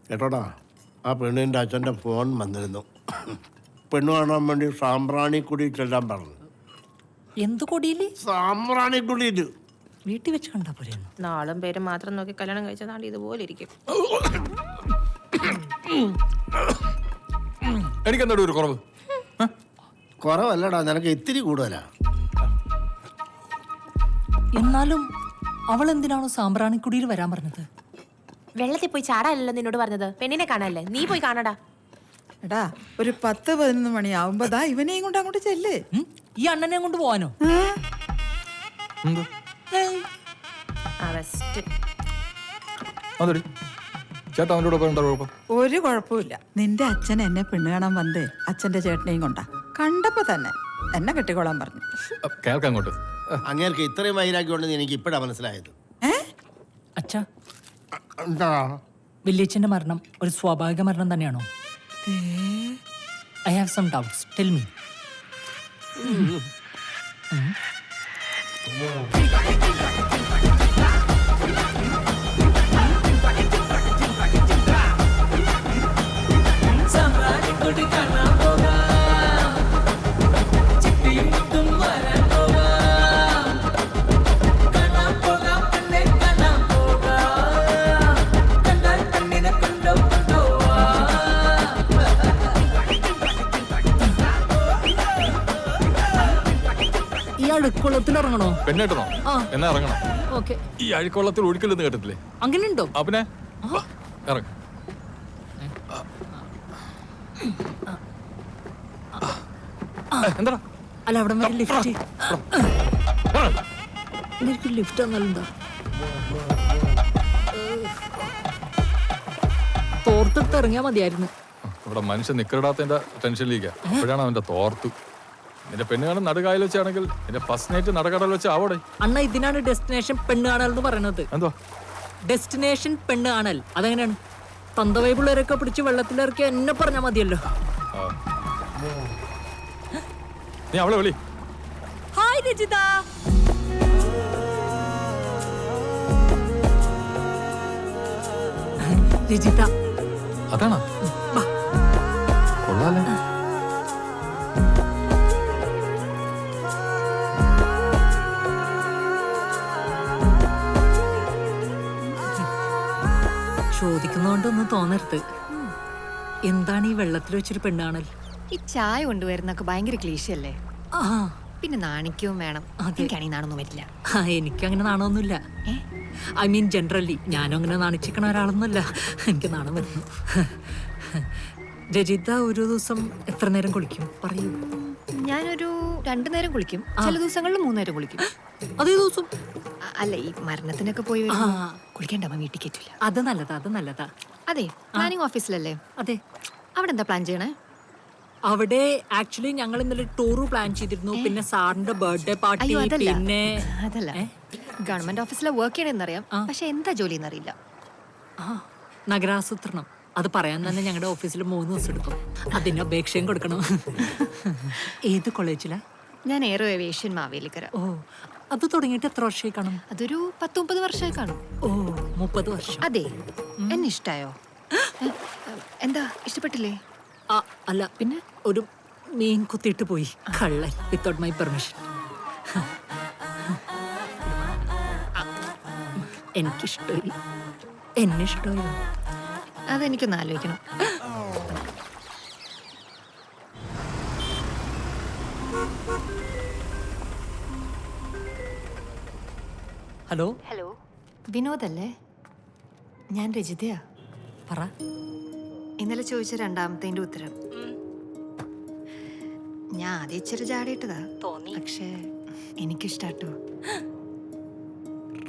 കേട്ടോടാ, ആ പെണ്ണിൻ്റെ അച്ഛൻ്റെ ഫോൺ വന്നിരുന്നു. പെണ്ണ് കാണാൻ വേണ്ടി സാമ്പ്രാണിക്കുടി ചെല്ലാൻ പറഞ്ഞു. എന്ത് കൊടിയില്? സാമ്പ്രാണിക്കുടിയിൽ. വീട്ടിൽ വെച്ച് കണ്ടാ പോലെ. നാളും പേരും മാത്രം നോക്കി കല്യാണം കഴിച്ചതാണ്ട് ഇതുപോലെ ഇരിക്കും. എനിക്കെന്താ ഒരു കുറവ്? കുറവല്ലടാ, നിനക്ക് ഇത്തിരി കൂടുതലാ. എന്നാലും അവൾ എന്തിനാണോ സാമ്പ്രാണിക്കുടിയിൽ വരാൻ പറഞ്ഞത്? വെള്ളത്തിൽ പോയി ചാടാനല്ലോ നിന്നോട് പറഞ്ഞത്, പെണ്ണിനെ കാണാനല്ലേ. നീ പോയി കാണടാ. എടാ, ഒരു 10-11 മണിയാവുമ്പോതാ ഇവനെയും കൊണ്ട് അങ്ങോട്ട് ചെല്ലേ. ഈ അണ്ണനെ കൊണ്ട് പോവാനോ? അതെ ചേട്ടാ, അവൻ്റെ കൂടെ എന്താ കുഴപ്പം? ഒരു കുഴപ്പമില്ല. നിന്റെ അച്ഛൻ എന്നെ പെണ്ണ് കാണാൻ വന്ന് അച്ഛന്റെ ചേട്ടനെയും കൊണ്ടാ. കണ്ടപ്പോ തന്നെ എന്നെ കെട്ടിക്കോളാൻ പറഞ്ഞു. കേൾക്കാം അങ്ങോട്ട്. അങ്ങേർക്ക് ഇത്രയും വൈരാഗ്യമുണ്ടെന്ന് എനിക്ക് ഇപ്പോഴാണ് മനസ്സിലായത്. അച്ഛാ, എന്താ വല്യച്ഛന്റെ മരണം ഒരു സ്വാഭാവിക മരണം തന്നെയാണോ? I have some doubts, tell me. ഈ അഴുക്കുള്ളത്തിൽ ഇറങ്ങണോ? പെണ്ണേട്ടനോ? എന്നാ ഇറങ്ങണം. ഓക്കെ. ഈ അഴുക്കുള്ളത്തിൽ ഒഴുക്കില്ലെന്ന് കേട്ടിട്ടില്ലേ? അങ്ങനെയുണ്ടോ? പിന്നെ ഇറങ്ങ. എന്താ? അല്ല, അവിടെ വരെ ലിഫ്റ്റ്. എനിക്ക് ലിഫ്റ്റ് തന്നാലെന്താ? തോർത്തെടുത്ത് ഇറങ്ങിയാ മതിയായിരുന്നു. ഇവിടെ മനുഷ്യൻ നിക്കറിടാത്തതിന്റെ ടെൻഷനിലേക്കാ. അപ്പോഴാണ് അവന്റെ തോർത്തു. നിന്റെ പെണ്ണ് കാണാൻ നടുകായൽ വെച്ചാണെങ്കിൽ നിന്റെ ഫസ്റ്റ് നൈറ്റ് നടക്കടൽ വെച്ച് അവിടെ. അണ്ണ, ഇതിനാണ് ഡെസ്റ്റിനേഷൻ പെണ്ണ് കാണൽ എന്ന് പറയുന്നത്. എന്തോ ഡെസ്റ്റിനേഷൻ പെണ്ണ് കാണൽ? അതെങ്ങനെയാണ്? തന്തവൈപിള്ളേരൊക്കെ പിടിച്ച് വെള്ളത്തിലിറക്കി എന്നെ പറഞ്ഞാൽ മതിയല്ലോ. നീ അവളെ വിളി. ഹായ് രജിത. രജിത അതാണോ? കൊള്ളാലേ. ചോദിക്കുന്നോണ്ടൊന്നും തോന്നരുത്. എന്താണ് ഈ വെള്ളത്തിൽ വെച്ചൊരു പെണ്ണ് കാണൽ? ഈ ചായ കൊണ്ടുവരുന്നൊക്കെ ഭയങ്കര ക്ലീശയല്ലേ? ആ, പിന്നെ നാണിക്കവും വേണം. എനിക്കാണെങ്കിൽ നാണൊന്നും വരില്ല. എനിക്കങ്ങനെ നാണമൊന്നുമില്ല. ഐ മീൻ ജനറലി ഞാനും അങ്ങനെ നാണിച്ചിരിക്കണ ഒരാളൊന്നുമല്ല. എനിക്ക് നാണം വരുന്നു. രജിത ഒരു ദിവസം എത്ര നേരം കുളിക്കും പറയൂ? ഞാനൊരു 2 നേരം കുളിക്കും. ചില ദിവസങ്ങളിൽ 3 നേരം കുളിക്കും. അതേ ദിവസം? അല്ല, ഈ മരണത്തിനൊക്കെ പോയി കുളിക്കേണ്ട വീട്ടിൽ കയറ്റില്ല. അത് നല്ലതാ, അത് നല്ലതാ. അതെ, പ്ലാനിങ് ഓഫീസിലല്ലേ? അതെ. അവിടെ എന്താ പ്ലാൻ ചെയ്യണേ? അവിടെ ആക്ച്വലി ഞങ്ങൾ ഇന്നലെ ടൂർ പ്ലാൻ ചെയ്തിരുന്നു. പിന്നെ സാറിന്റെ ബർത്ത്ഡേ പാർട്ടി. പിന്നെ അതല്ല, ഗവൺമെന്റ് ഓഫീസിലെ വർക്ക് ചെയ്യണമെന്നറിയാം, പക്ഷെ എന്താ ജോലി എന്നറിയില്ല. നഗരാസൂത്രണം. അത് പറയാൻ തന്നെ ഞങ്ങളുടെ ഓഫീസിൽ 3 ദിവസം എടുക്കും. അതിന് അപേക്ഷയും കൊടുക്കണം. ഏത് കോളേജിലാ? ഞാൻ എയറോ ഏവിയേഷൻ മാവേലിക്കര. ഓ, അത് തുടങ്ങിയിട്ട് എത്ര വർഷമായി കാണും? അതൊരു 10-30 വർഷമായി കാണും. ഓ, 30 വർഷം. അതെ. എന്നെ ഇഷ്ടായോ? എന്താ, ഇഷ്ടപ്പെട്ടില്ലേ? അല്ല, പിന്നെ ഒരു മീൻ കുത്തിയിട്ട് പോയി കള്ളൻ, വിത്തൗട്ട് മൈ പെർമിഷൻ. എനിക്കിഷ്ടമില്ല. എന്നെ ഇഷ്ടമില്ല. അതെനിക്കൊന്ന് ആലോചിക്കണം. ഹലോ. ഹലോ, വിനോദല്ലേ? ഞാൻ രജിതയാ. പറ. ഇന്നലെ ചോദിച്ച 2ാമത്തെ ഉത്തരം. ഞാൻ ആദ്യം ഇച്ചിരി ചാടിയിട്ടതാ തോന്നി, പക്ഷേ എനിക്കിഷ്ടാട്ടോ.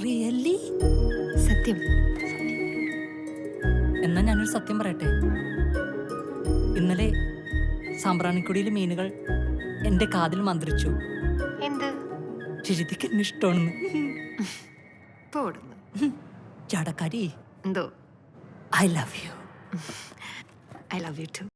റിയലി? സത്യം. എന്നാ ഞാനൊരു സത്യം പറയട്ടെ. ഇന്നലെ സാമ്പ്രാണിക്കുടിയിലെ മീനുകൾ എന്റെ കാതിൽ മന്ത്രിച്ചു. എന്ത്? രജിതയ്ക്ക് എന്നെ ഇഷ്ടമാണെന്ന്. ചാടക്കാരി. എന്തോ? I love you. I love you too.